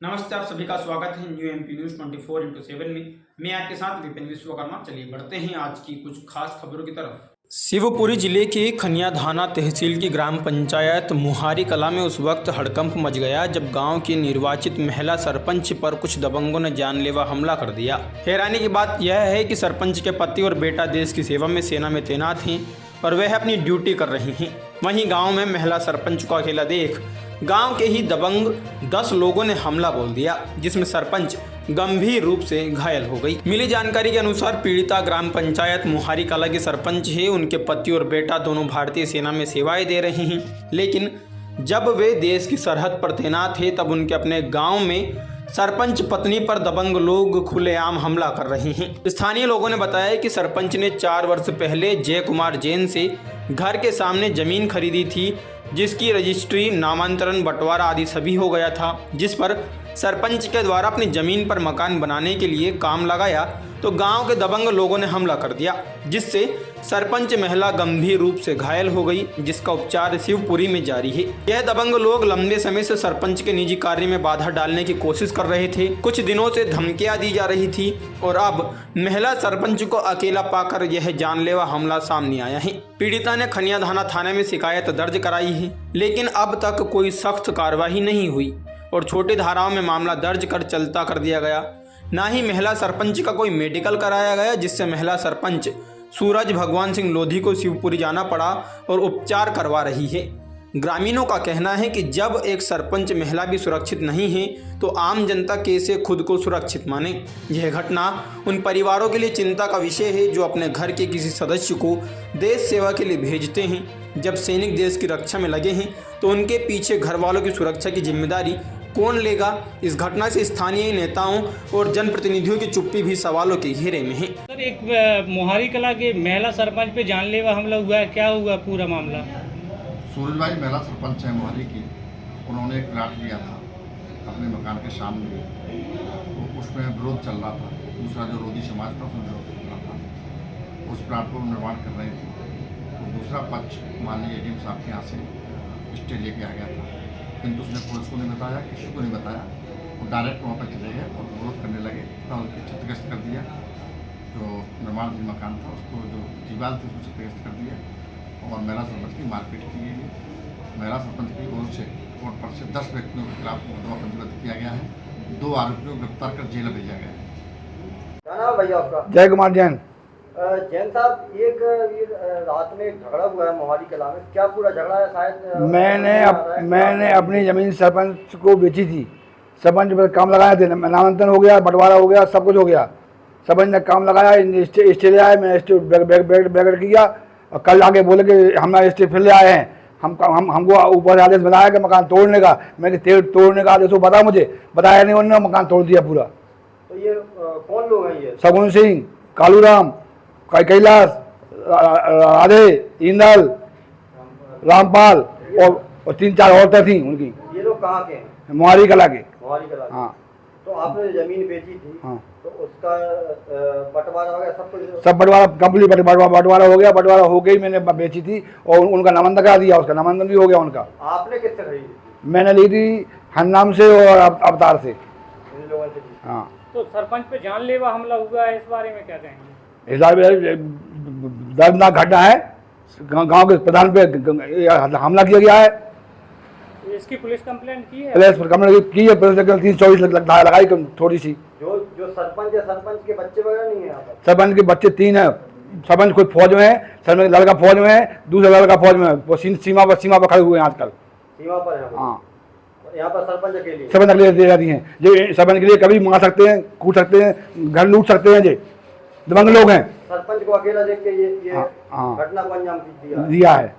नमस्कार, सभी का स्वागत है न्यू एमपी न्यूज 24x7 में। मैं आपके साथ विपिन विश्वकर्मा। चलिए बढ़ते हैं आज की कुछ खास खबरों की तरफ। शिवपुरी जिले के खनियाधाना तहसील की ग्राम पंचायत मुहारी कला में उस वक्त हड़कंप मच गया जब गांव की निर्वाचित महिला सरपंच पर कुछ दबंगों ने जानलेवा हमला कर दिया। हैरानी की बात यह है कि सरपंच के पति और बेटा देश की सेवा में सेना में तैनात हैं और वह अपनी ड्यूटी कर रही हैं। वहीं गांव में महिला सरपंच को अकेला देख गांव के ही दबंग 10 लोगों ने हमला बोल दिया, जिसमें सरपंच गंभीर रूप से घायल हो गई। मिली जानकारी के अनुसार पीड़िता ग्राम पंचायत मुहारी कला की सरपंच है। उनके पति और बेटा दोनों भारतीय सेना में सेवाएं दे रहे हैं, लेकिन जब वे देश की सरहद पर तैनात थे तब उनके अपने गांव में सरपंच पत्नी पर दबंग लोग खुलेआम हमला कर रहे हैं। स्थानीय लोगों ने बताया कि सरपंच ने 4 वर्ष पहले जय कुमार जैन से घर के सामने जमीन खरीदी थी, जिसकी रजिस्ट्री, नामांतरण, बंटवारा आदि सभी हो गया था। जिस पर सरपंच के द्वारा अपनी जमीन पर मकान बनाने के लिए काम लगाया तो गांव के दबंग लोगों ने हमला कर दिया, जिससे सरपंच महिला गंभीर रूप से घायल हो गई, जिसका उपचार शिवपुरी में जारी है। यह दबंग लोग लंबे समय से सरपंच के निजी कार्य में बाधा डालने की कोशिश कर रहे थे। कुछ दिनों से धमकियां दी जा रही थी और अब महिला सरपंच को अकेला पाकर यह जानलेवा हमला सामने आया है। पीड़िता ने खनियाधाना थाने में शिकायत दर्ज कराई है, लेकिन अब तक कोई सख्त कार्रवाई नहीं हुई और छोटी धाराओं में मामला दर्ज कर चलता कर दिया गया। ना ही महिला सरपंच का कोई मेडिकल कराया गया, जिससे महिला सरपंच सूरज भगवान सिंह लोधी को शिवपुरी जाना पड़ा और उपचार करवा रही है। ग्रामीणों का कहना है कि जब एक सरपंच महिला भी सुरक्षित नहीं है तो आम जनता कैसे खुद को सुरक्षित माने। यह घटना उन परिवारों के लिए चिंता का विषय है जो अपने घर के किसी सदस्य को देश सेवा के लिए भेजते हैं। जब सैनिक देश की रक्षा में लगे हैं तो उनके पीछे घर वालों की सुरक्षा की जिम्मेदारी कौन लेगा। इस घटना से स्थानीय नेताओं और जनप्रतिनिधियों की चुप्पी भी सवालों के घेरे में है। सर, एक मोहारी कला के महिला सरपंच पे जानलेवा हमला हुआ है, क्या हुआ पूरा मामला? सूरज भाई महिला सरपंच है मोहारी की। उन्होंने एक प्लाट लिया था अपने मकान के सामने, तो उसमें विरोध चल रहा था। दूसरा जो रोधी समाज था उसमें विरोध चल रहा था। उस प्लाट को निर्माण कर रहे थे, तो दूसरा पक्ष माननीय एडीएम साहब के यहाँ से स्टे लेके आ गया था, किंतु उसने पुलिस को नहीं बताया, किसी को नहीं बताया। वो डायरेक्ट वहाँ पर चले गए और विरोध करने लगे, तब उसकी क्षतिग्रस्त कर दिया। जो निर्माणाधीन मकान था उसको, जो दीवार थी उसको क्षतिग्रस्त कर दिया और महिला सरपंच की मारपीट की गई। महिला सरपंच की ओर से कोर्ट पर से 10 व्यक्तियों के खिलाफ मुकदमा पंजीबद्ध किया गया है। 2 आरोपियों को गिरफ्तार कर जेल भेजा गया है। क्या नाम है भैया आपका? जय कुमार जैन। जैन साहब, एक रात में एक झगड़ा हुआ है मोहारी कला में, क्या पूरा झगड़ा है? शायद मैंने अपनी ज़मीन सरपंच को बेची थी। सरपंच पर काम लगाया थे, नामांतरण हो गया, बंटवारा हो गया, सब कुछ हो गया। सरपंच ने काम लगाया, स्टे ले आए, मैंने स्टे बैग किया और कल आके बोले कि हमारा स्टे फिर ले आए हैं। हमको ऊपर आदेश बनाया कि मकान तोड़ने का। मैंने तोड़ने का आदेश बता, मुझे बताया नहीं, उन्होंने मकान तोड़ दिया पूरा। तो ये कौन लोग हैं? ये सगुन सिंह, कालूराम, कैलाश, राधे, इंदल, रामपाल और 3-4 औरतें थी उनकी। ये लोग कहाँ के हैं? मुहारी कला के। मोहारी कला के। हाँ। तो आपने जमीन बेची थी? हाँ। तो उसका बंटवारा हो गया, सब कुछ? सब बंटवारा कंप्लीट, बंटवारा हो गया। बंटवारा हो गई, मैंने बेची थी और उनका नामांतरण करा दिया, उसका नामांतरण भी हो गया उनका। आपने किससे खरीदी? मैंने ली थी हरनाम से और अवतार से। इन लोगों से? हाँ। तो सरपंच पे जानलेवा हमला हुआ है, इस बारे में क्या कहेंगे? दर्दनाक घटना है। गांव के प्रधान पे हमला किया गया है। इसकी पुलिस कंप्लेंट की है? पुलिस कंप्लेंट की है, पुलिस 324 लगाई थोड़ी सी। जो सरपंच है, सरपंच के बच्चे वगैरह नहीं है यहाँ पर? सरपंच के बच्चे 3 हैं। सरपंच कोई फौज में है, सरपंच लड़का फौज में है, दूसरा लड़का फौज में है। वो सीमा पर खड़े हुए हैं आजकल। सीमा पर है? हाँ। यहाँ पर सरपंच अकेले? सरपंच अकेले दे जाती हैं। ये सरपंच के लिए कभी मार सकते हैं, कूट सकते हैं, घर लूट सकते हैं। ये दबंग लोग हैं। सरपंच को अकेला देख के ये घटना को अंजाम दिया है।